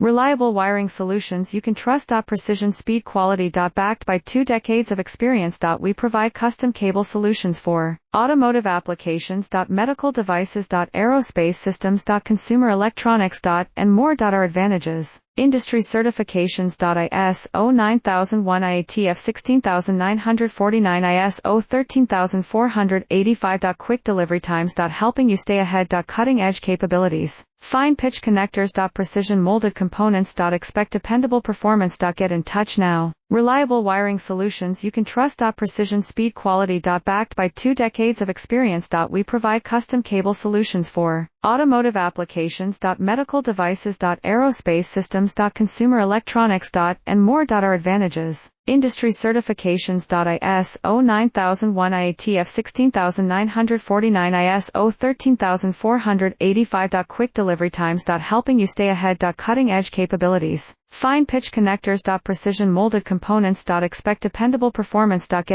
Reliable wiring solutions you can trust. Precision speed quality. Backed by 2 decades of experience. We provide custom cable solutions for automotive applications. Medical devices. Aerospace systems. Consumer electronics. And more. Our advantages. Industry certifications. ISO 9001 IATF 16949 ISO 13485. Quick delivery times. Helping you stay ahead. Cutting edge capabilities. Fine pitch connectors. Precision molded components. Expect dependable performance. Get in touch now. Reliable wiring solutions you can trust. Precision speed quality. Backed by 2 decades of experience. We provide custom cable solutions for automotive applications. Medical devices. Aerospace systems. Consumer electronics. And more. Our advantages. Industry certifications. ISO 9001 IATF 16949 ISO 13485. Quick delivery times. Helping you stay ahead. Cutting edge capabilities. Fine pitch connectors. Precision molded components. Expect dependable performance. Get